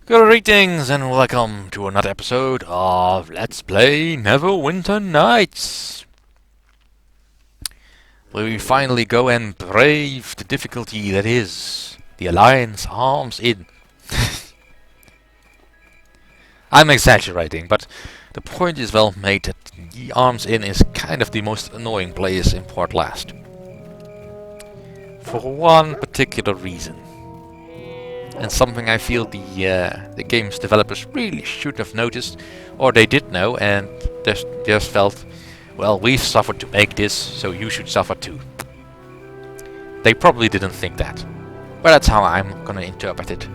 Greetings and welcome to another episode of Let's Play Neverwinter Nights, where we finally go and brave the difficulty that is the Alliance Arms In. I'm exaggerating, but the point is well made that the Arms In is kind of the most annoying place in Port Last. For one particular reason. And something I feel the game's developers really should have noticed, or they did know, and just felt, well, we've suffered to make this, so you should suffer too. They probably didn't think that, but that's how I'm gonna interpret it.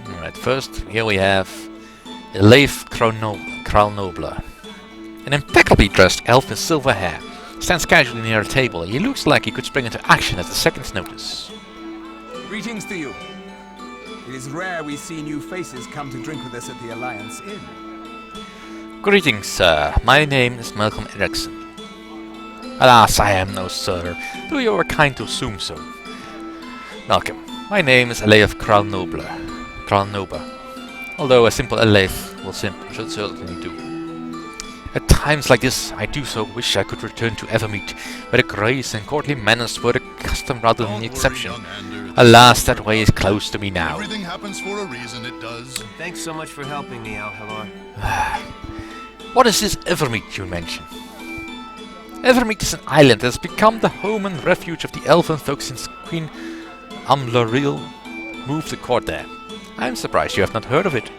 Alright, first, here we have Leif Kralnobler. An impeccably dressed elf with silver hair stands casually near a table. He looks like he could spring into action at a second's notice. Greetings to you. It is rare we see new faces come to drink with us at the Alliance Inn. Greetings, sir. My name is Malcolm Erikson. Alas, I am no sir, though you were kind to assume so. Malcolm, my name is Leif Kralnobler. Although a simple Leif will certainly do. At times like this, I do so wish I could return to Evermeet, where the grace and courtly manners were the custom rather than the exception. Alas, that way is close to me now. Everything happens for a reason, it does. Thanks so much for helping me, Al-Halor. What is this Evermeet you mention? Evermeet is an island that has become the home and refuge of the elven folk since Queen Amlaril moved the court there. I'm surprised you have not heard of it.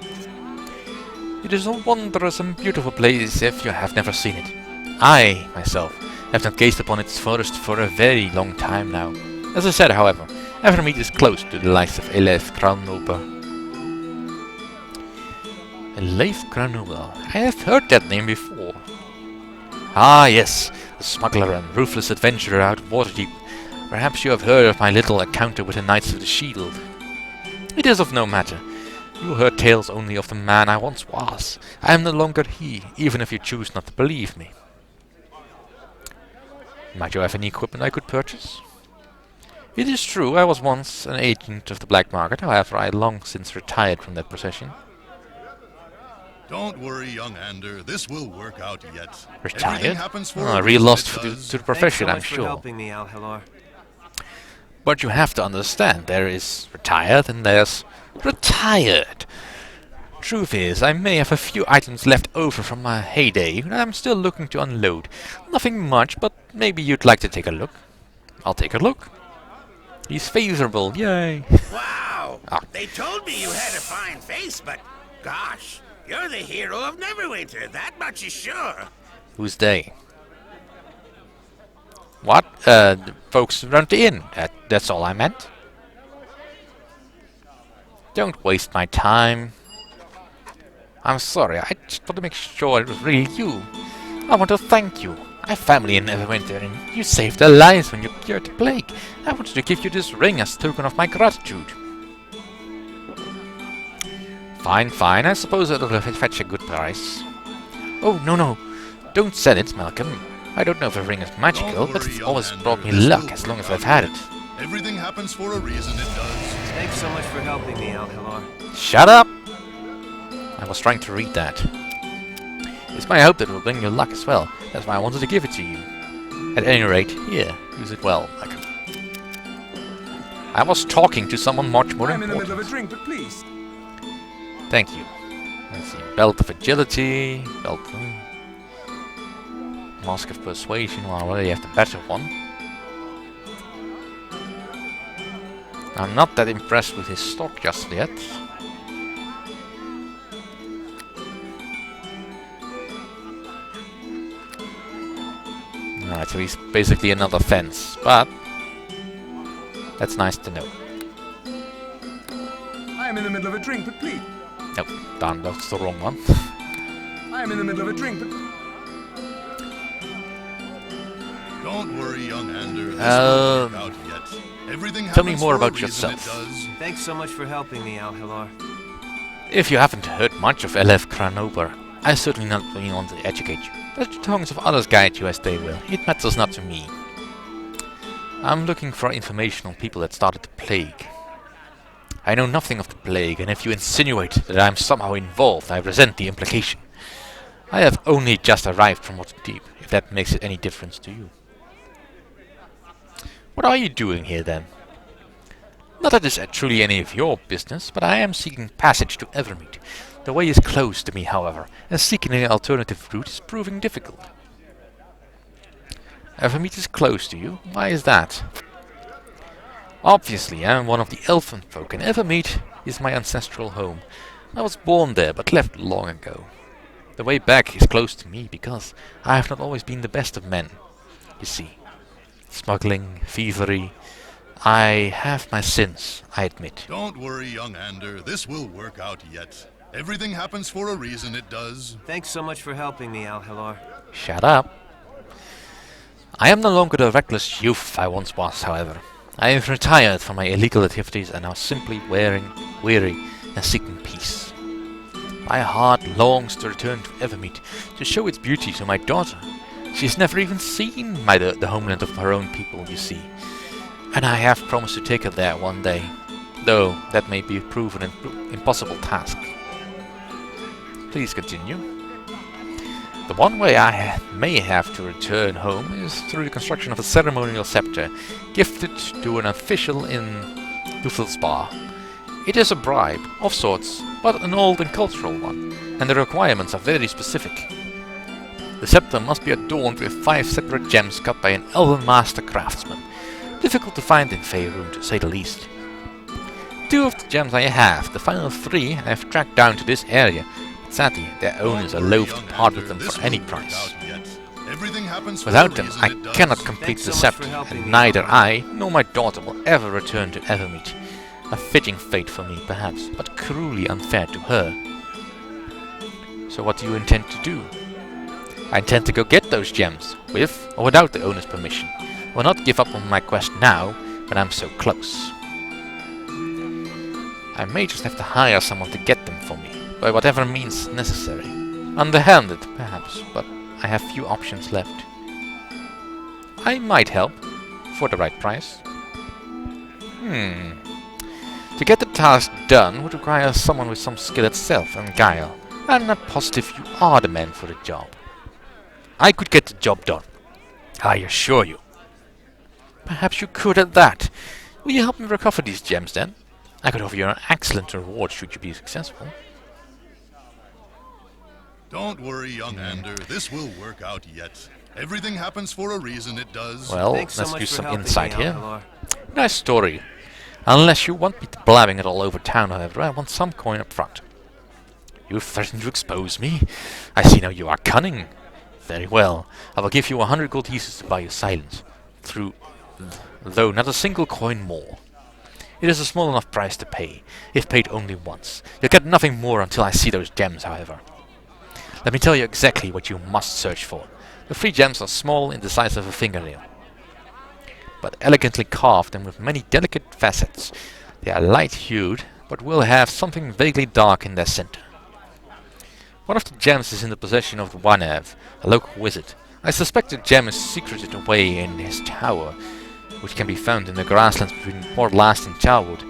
It is a wondrous and beautiful place if you have never seen it. I, myself, have not gazed upon its forest for a very long time now. As I said, however, Evermeet is close to the likes of Leif Kralnobler. Leif Kralnobler. I have heard that name before. Ah, yes, the smuggler and ruthless adventurer out of Waterdeep. Perhaps you have heard of my little encounter with the Knights of the Shield. It is of no matter. You heard tales only of the man I once was. I am no longer he, even if you choose not to believe me. Might you have any equipment I could purchase? It is true, I was once an agent of the black market, however I long since retired from that profession. Don't worry, young Ander. This will work out yet. Retired? Everything happens for Oh, a real reason, lost it to does. the profession, I'm Thanks so much for sure. helping me, Al-Halor. But you have to understand, there is retired and there's retired. Truth is, I may have a few items left over from my heyday that I'm still looking to unload. Nothing much, but maybe you'd like to take a look. I'll take a look. He's favorable, yay. Wow! Ah. They told me you had a fine face, but gosh, you're the hero of Neverwinter, that much is sure. Who's they? What? The folks around the inn. That's all I meant. Don't waste my time. I'm sorry, I just want to make sure it was really you. I want to thank you. I have family in Neverwinter, and you saved their lives when you cured the plague. I wanted to give you this ring as token of my gratitude. Fine, fine. I suppose it'll fetch a good price. Oh, no. Don't sell it, Malcolm. I don't know if the ring is magical, Don't but worry, it's young always Ander. brought me This luck will as long work as I've out had it. Everything happens for a reason, it does. Thanks so much for helping me, Al-Halor. Shut up! I was trying to read that. It's my hope that it will bring you luck as well. That's why I wanted to give it to you. At any rate, here, use it well, Malcolm. I was talking to someone much more I'm in the middle of a important. drink, but please. Thank you. Let's see. Belt of Agility. Belt. Mask of Persuasion. Well, I already have the better one. I'm not that impressed with his stock just yet. Alright, so he's basically another fence, but that's nice to know. I am in the middle of a drink, but please. Nope, darn, that's the wrong one. I am in the middle of a drink, but Don't worry, young Ander. This will work out yet. Everything tell me happens more for a about reason, yourself. it does. Thanks so much for helping me, Al-Halor. If you haven't heard much of Leif Kralnobler, I certainly not want to educate you. Let the tongues of others guide you as they will. It matters not to me. I'm looking for information on people that started the plague. I know nothing of the plague, and if you insinuate that I'm somehow involved, I resent the implication. I have only just arrived from Waterdeep, if that makes it any difference to you. What are you doing here then? Not that it's truly any of your business, but I am seeking passage to Evermeet. The way is closed to me, however, and seeking an alternative route is proving difficult. Evermeet is close to you? Why is that? Obviously, I am one of the elfin folk, and Evermeet is my ancestral home. I was born there, but left long ago. The way back is close to me, because I have not always been the best of men. You see, smuggling, thievery, I have my sins, I admit. Don't worry, young Ander. This will work out yet. Everything happens for a reason, it does. Thanks so much for helping me, Al-Halar. Shut up. I am no longer the reckless youth I once was, however. I have retired from my illegal activities and now simply weary and seeking peace. My heart longs to return to Evermeet, to show its beauty to my daughter. She has never even seen the homeland of her own people, you see. And I have promised to take her there one day, though that may be proven an impossible task. Please continue. The one way I may have to return home is through the construction of a ceremonial scepter, gifted to an official in Duffelsbar. It is a bribe, of sorts, but an old and cultural one, and the requirements are very specific. The scepter must be adorned with 5 separate gems cut by an elven master craftsman, difficult to find in Faerun, to say the least. 2 of the gems I have, the final 3 I have tracked down to this area. Sadly, their owners are loath to part with them for any price. Without them, I cannot complete the scepter, and neither I nor my daughter will ever return to Evermeet. A fitting fate for me, perhaps, but cruelly unfair to her. So what do you intend to do? I intend to go get those gems, with or without the owner's permission. I will not give up on my quest now, when I'm so close. I may just have to hire someone to get them for me, by whatever means necessary. Underhanded, perhaps, but I have few options left. I might help, for the right price. To get the task done would require someone with some skill itself and guile. I'm not positive you are the man for the job. I could get the job done, I assure you. Perhaps you could at that. Will you help me recover these gems then? I could offer you an excellent reward should you be successful. Don't worry, young Ander. This will work out yet. Everything happens for a reason, it does. Well, Thanks let's so much use for some helping insight me, here. Al-Halar. Nice story. Unless you want me to blabbing it all over town, however, I want some coin up front. You threaten to expose me? I see now you are cunning. Very well. I will give you 100 gold pieces to buy your silence. Though not a single coin more. It is a small enough price to pay, if paid only once. You'll get nothing more until I see those gems, however. Let me tell you exactly what you must search for. The 3 gems are small in the size of a fingernail, but elegantly carved and with many delicate facets. They are light-hued, but will have something vaguely dark in their center. One of the gems is in the possession of Wanev, a local wizard. I suspect the gem is secreted away in his tower, which can be found in the grasslands between Port Last and Charwood.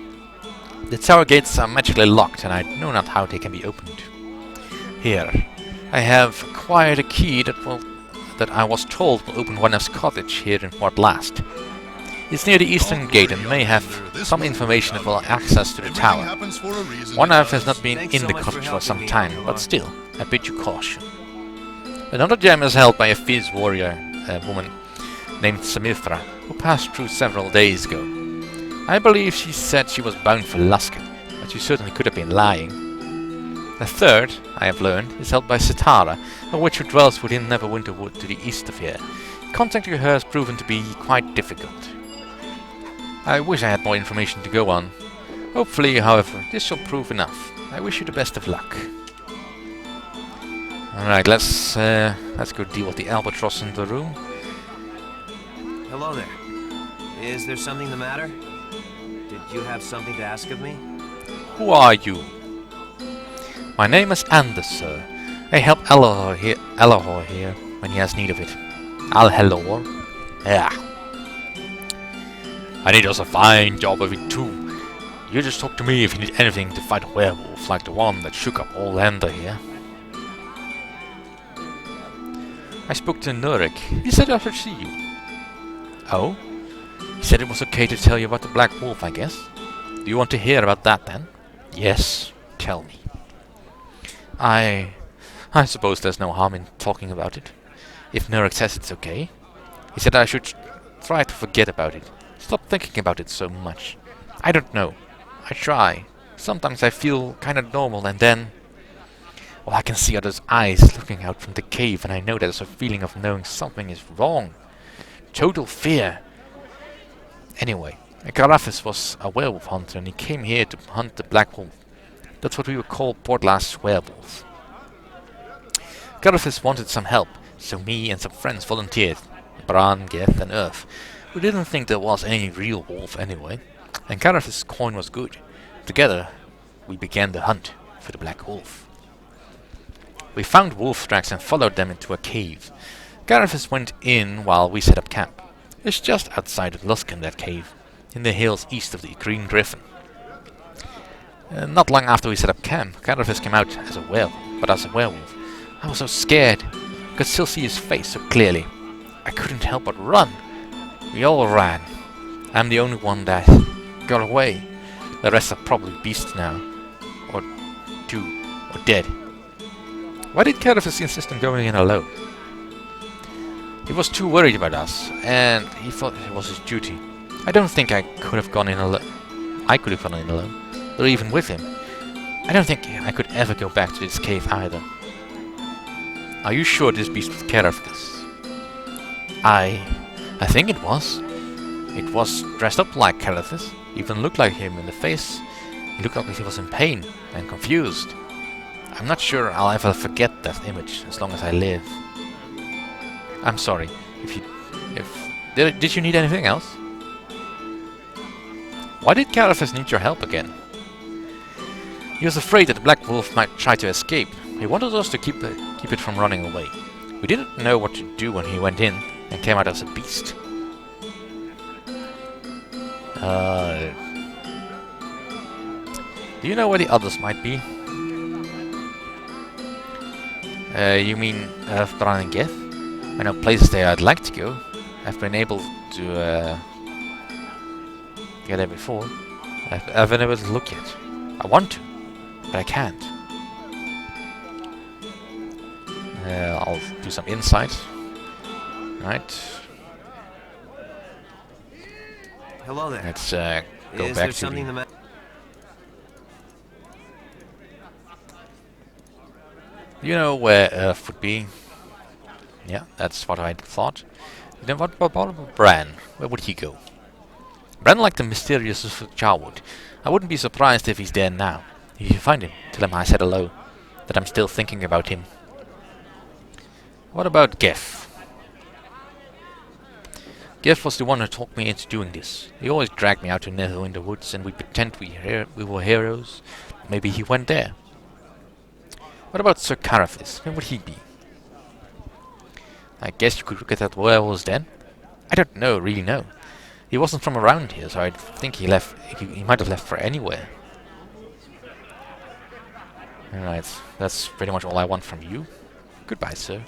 The tower gates are magically locked, and I know not how they can be opened. Here, I have acquired a key that I was told will open Wanev's cottage here in Port Last. It's near the eastern gate and may have some information that will access to the tower. Wanev has not been in the cottage for some time, but still, I bid you caution. Another gem is held by a fierce warrior, a woman named Samithra, who passed through several days ago. I believe she said she was bound for Luskan, but she certainly could have been lying. The third, I have learned, is held by Sitara, a witch who dwells within Neverwinter Wood to the east of here. Contacting her has proven to be quite difficult. I wish I had more information to go on. Hopefully, however, this shall prove enough. I wish you the best of luck. Alright, let's go deal with the albatross in the room. Hello there. Is there something the matter? Did you have something to ask of me? Who are you? My name is Anders, sir. I help Alahor here when he has need of it. Alhelor? Yeah. And he does a fine job of it too. You just talk to me if you need anything to fight a werewolf like the one that shook up all Ender here. I spoke to Nurik. He said I should see you. Oh? He said it was okay to tell you about the Black Wolf, I guess. Do you want to hear about that then? Yes, tell me. I suppose there's no harm in talking about it. If Nurik says it's okay. He said I should try to forget about it. Stop thinking about it so much. I don't know. I try. Sometimes I feel kind of normal and then... Well, I can see others' eyes looking out from the cave and I know there's a feeling of knowing something is wrong. Total fear. Anyway, Garafis was a werewolf hunter and he came here to hunt the Black Wolf. That's what we would call Portlast's werewolves. Garafis wanted some help, so me and some friends volunteered. Bran, Geth and Earth. We didn't think there was any real wolf anyway, and Garafis' coin was good. Together, we began the hunt for the Black Wolf. We found wolf tracks and followed them into a cave. Garafis went in while we set up camp. It's just outside of Luskan, that cave, in the hills east of the Green Griffin. Not long after we set up camp, Garafis came out as a werewolf. I was so scared. I could still see his face so clearly. I couldn't help but run. We all ran. I'm the only one that got away. The rest are probably beasts now. Or dead. Why did Garafis insist on going in alone? He was too worried about us, and he thought it was his duty. I don't think I could have gone in alone. Or even with him. I don't think I could ever go back to this cave either. Are you sure this beast was Garafis? I think it was. It was dressed up like Garafis. Even looked like him in the face. He looked like he was in pain and confused. I'm not sure I'll ever forget that image as long as I live. I'm sorry. Did you need anything else? Why did Garafis need your help again? He was afraid that the Black Wolf might try to escape. He wanted us to keep it from running away. We didn't know what to do when he went in and came out as a beast. Do you know where the others might be? You mean Bran and Geth? I know places there I'd like to go. I've been able to get there before. I've been able to look yet. I want to, but I can't. I'll do some insight. Right. Hello there. Let's go Is back there to something the... the matter? You know where Earth would be? Yeah, that's what I thought. Then what about Bran? Where would he go? Bran liked the mysterious Charwood. I wouldn't be surprised if he's there now. If you find him, tell him I said hello. That I'm still thinking about him. What about Geth? Geth was the one who talked me into doing this. He always dragged me out to Neverwinter Woods and we'd pretend we were heroes. Maybe he went there. What about Sir Garafis? Where would he be? I guess you could look at that werewolves then. I don't really know. He wasn't from around here, so I think he might have left for anywhere. Alright, that's pretty much all I want from you. Goodbye, sir.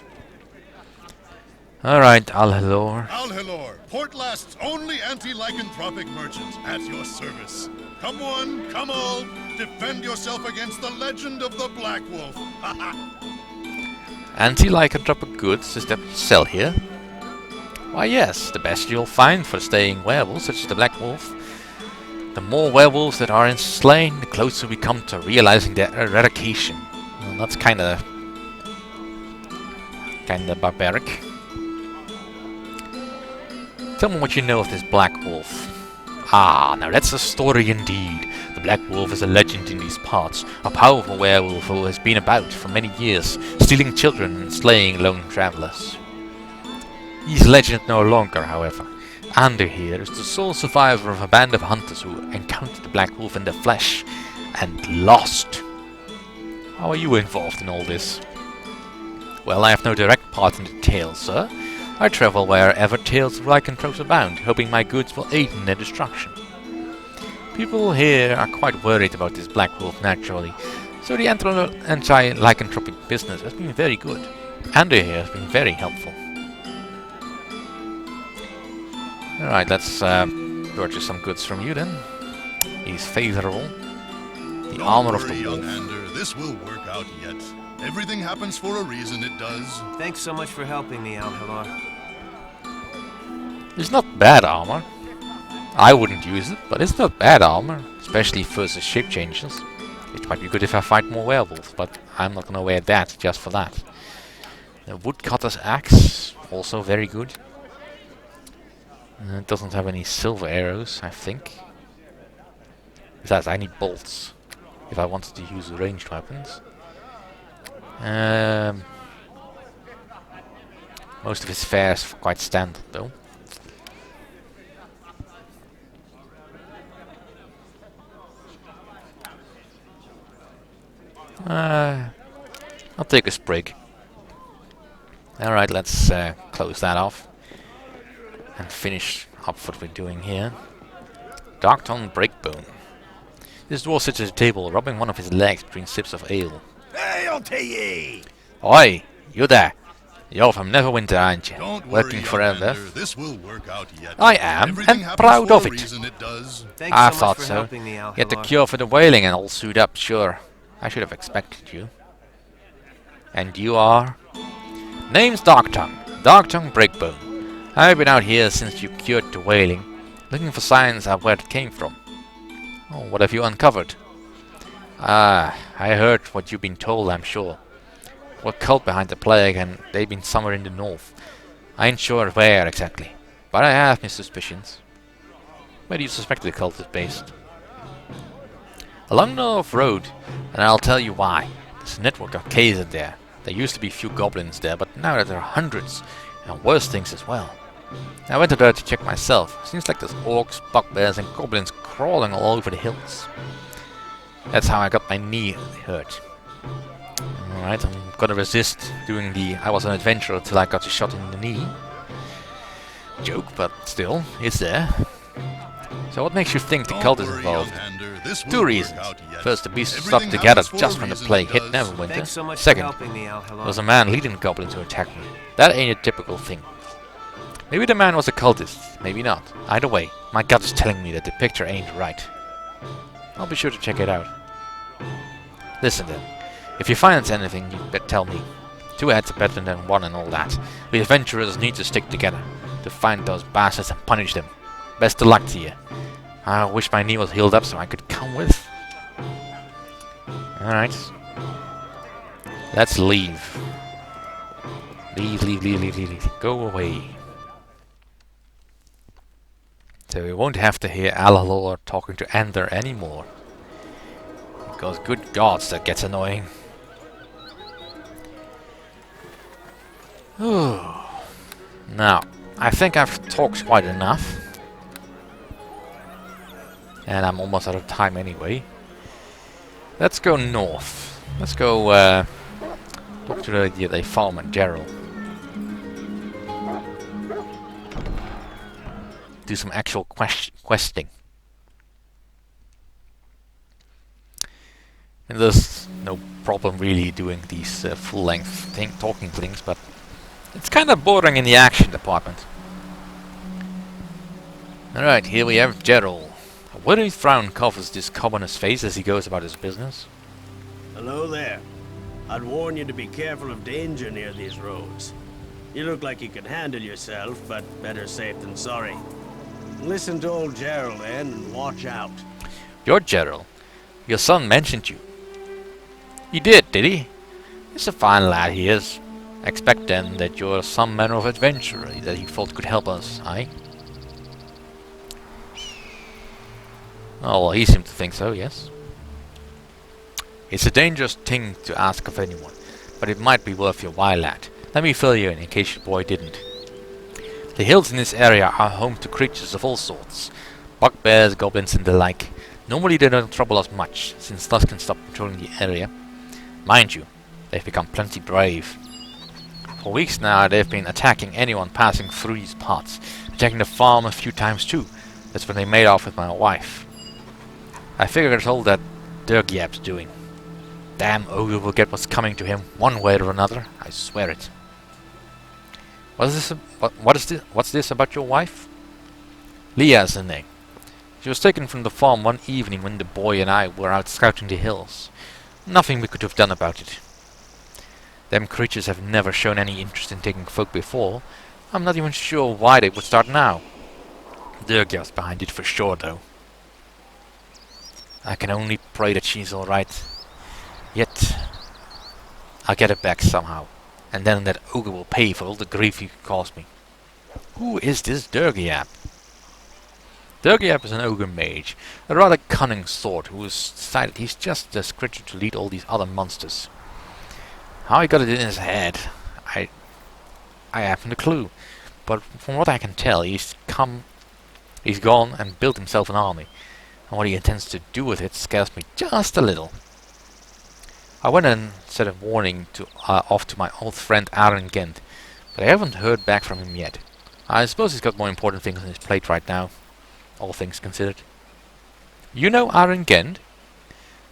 Alright, Alhelor. Alhelor, Portlast's only anti-lycanthropic merchant, at your service. Come one, come all, defend yourself against the legend of the Black Wolf. Anti-lycanthropic goods is that what you sell here? Why yes, the best you'll find for staying werewolves, such as the Black Wolf. The more werewolves that are slain, the closer we come to realizing their eradication. Well, that's kinda barbaric. Tell me what you know of this Black Wolf. Ah, now that's a story indeed. The Black Wolf is a legend in these parts, a powerful werewolf who has been about for many years, stealing children and slaying lone travelers. He's legend no longer, however. Ander here is the sole survivor of a band of hunters who encountered the Black Wolf in the flesh and lost. How are you involved in all this? Well, I have no direct part in the tale, sir. I travel wherever tales of lycanthropes abound, hoping my goods will aid in their destruction. People here are quite worried about this black wolf naturally, so the anti-lycanthropic business has been very good. Andrew here has been very helpful. Alright, let's purchase some goods from you then. He's favorable. The armor of the wolf. Young Ander, this will work out yet. Everything happens for a reason, it does. Thanks so much for helping me out, Halar. It's not bad armor. I wouldn't use it, but it's not bad armor, especially versus shape changes. It might be good if I fight more werewolves, but I'm not gonna wear that just for that. The woodcutter's axe, also very good. It doesn't have any silver arrows, I think. Besides, I need bolts if I wanted to use ranged weapons. Most of his fare is quite standard, though. I'll take a sprig. Alright, let's close that off and finish up what we're doing here. Darkton Breakbone. This dwarf sits at a table, rubbing one of his legs between sips of ale. Hail to ye! Oi, you there! You're from Neverwinter, aren't you? Don't Working worry, for young Elder. Ander, this will work out yet. I am, Everything and happens proud for of a it. reason, it does. Thanks I so much thought for so. helping me out, Get the Halar. cure for the wailing and all suit up, sure. I should have expected you. And you are? Name's Darktongue. Darktongue Breakbone. I've been out here since you cured the wailing, looking for signs of where it came from. Oh, what have you uncovered? Ah, I heard what you've been told, I'm sure. What cult behind the plague, and they've been somewhere in the north. I ain't sure where exactly, but I have my suspicions. Where do you suspect the cult is based? Along the North Road, and I'll tell you why. There's a network of caves there. There used to be few goblins there, but now there are hundreds, and worse things as well. I went there to check myself. Seems like there's orcs, bugbears, and goblins crawling all over the hills. That's how I got my knee hurt. Alright, I'm gonna resist doing the I was an adventurer till I got a shot in the knee joke, but still, it's there. So what makes you think the Don't cult is worry, involved? young Ander, this will Two work reasons. out yet. First, the beasts Everything stuck together happens for just a when the reason, plague it hit does. Neverwinter. Thanks so much Second, for helping me out, there Halar. was a man leading the goblin to attack me. That ain't a typical thing. Maybe the man was a cultist, maybe not. Either way, my gut is telling me that the picture ain't right. I'll be sure to check it out. Listen then, if you find anything, you better tell me. 2 heads are better than 1 and all that. We adventurers need to stick together to find those bastards and punish them. Best of luck to you. I wish my knee was healed up so I could come with. Alright. Let's leave. Leave. Go away. So we won't have to hear Alalor talking to Ender anymore. Because good gods, that gets annoying. Now, I think I've talked quite enough. And I'm almost out of time anyway. Let's go north. Let's go talk to the farmer, Gerrol. Do some actual questing. And there's no problem really doing these full-length talking things, but it's kind of boring in the action department. Alright, here we have Gerrol. A worried frown covers this commoner's face as he goes about his business. Hello there. I'd warn you to be careful of danger near these roads. You look like you can handle yourself, but better safe than sorry. Listen to old Gerrol then, and watch out. You're Gerrol. Your son mentioned you. He did he? He's a fine lad, he is. I expect then that you're some manner of adventurer that he thought could help us, aye? Oh, well, he seemed to think so, yes. It's a dangerous thing to ask of anyone, but it might be worth your while, lad. Let me fill you in case your boy didn't. The hills in this area are home to creatures of all sorts. Bugbears, goblins and the like. Normally they don't trouble us much, since Tusk can stop patrolling the area. Mind you, they've become plenty brave. For weeks now, they've been attacking anyone passing through these parts. Attacking the farm a few times too. That's when they made off with my wife. I figure it's all that Dergyap's doing. Damn ogre will get what's coming to him one way or another. I swear it. What's this about your wife? Leah's her name. She was taken from the farm one evening when the boy and I were out scouting the hills. Nothing we could have done about it. Them creatures have never shown any interest in taking folk before. I'm not even sure why they would start now. Dergyap's behind it for sure, though. I can only pray that she's alright. Yet, I'll get her back somehow. And then that ogre will pay for all the grief he caused me. Who is this Dergyap? Dergyap is an ogre mage, a rather cunning sort who has decided he's just the creature to lead all these other monsters. How he got it in his head, I haven't a clue. But from what I can tell, he's gone and built himself an army. And what he intends to do with it scares me just a little. I went and sent a warning off to my old friend Aaron Gent, but I haven't heard back from him yet. I suppose he's got more important things on his plate right now, all things considered. You know Aaron Gent?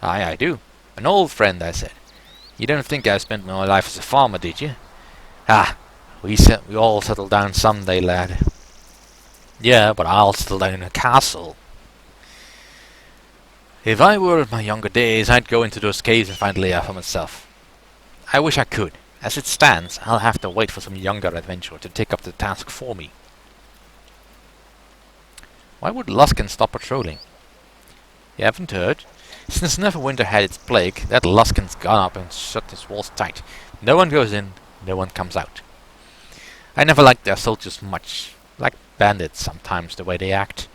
Aye, I do. An old friend, I said. You don't think I spent my life as a farmer, did you? Ah, we all settle down someday, lad. Yeah, but I'll settle down in a castle. If I were in my younger days, I'd go into those caves and find Leia for myself. I wish I could. As it stands, I'll have to wait for some younger adventurer to take up the task for me. Why would Luskan stop patrolling? You haven't heard? Since Neverwinter had its plague, that Luskan's gone up and shut its walls tight. No one goes in, no one comes out. I never liked their soldiers much. Like bandits sometimes, the way they act.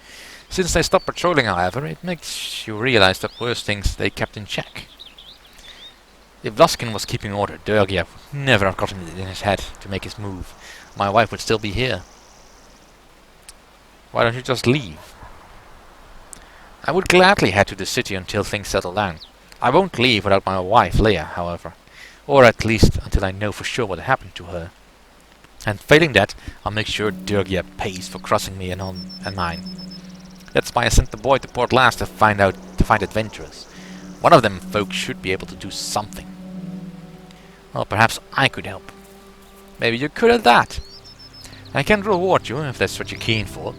Since they stopped patrolling, however, it makes you realize that worse things they kept in check. If Luskan was keeping order, Dergyap would never have gotten it in his head to make his move. My wife would still be here. Why don't you just leave? I would gladly head to the city until things settle down. I won't leave without my wife, Leia, however. Or at least until I know for sure what happened to her. And failing that, I'll make sure Dergyap pays for crossing me and mine. That's why I sent the boy to Port Last to find adventurers. One of them folks should be able to do something. Well, perhaps I could help. Maybe you could at that. I can reward you if that's what you're keen for.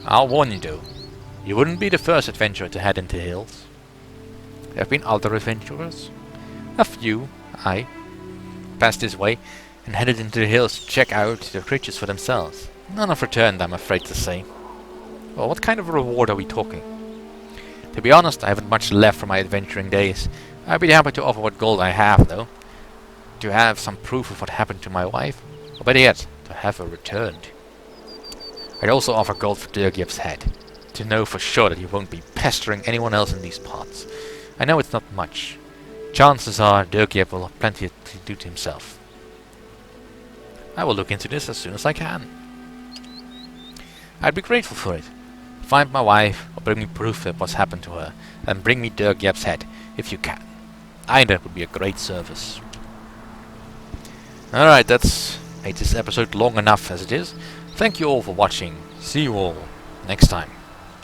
I'll warn you though. You wouldn't be the first adventurer to head into the hills. There have been other adventurers. A few, aye. Passed this way and headed into the hills to check out the creatures for themselves. None have returned, I'm afraid to say. Well, what kind of a reward are we talking? To be honest, I haven't much left from my adventuring days. I'd be happy to offer what gold I have, though. To have some proof of what happened to my wife, or better yet, to have her returned. I'd also offer gold for Dergyap's head, to know for sure that he won't be pestering anyone else in these parts. I know it's not much. Chances are Dergyap will have plenty to do to himself. I will look into this as soon as I can. I'd be grateful for it. Find my wife, or bring me proof of what's happened to her, and bring me Dergyap's head, if you can. Either would be a great service. Alright, that's made this episode long enough as it is. Thank you all for watching. See you all next time.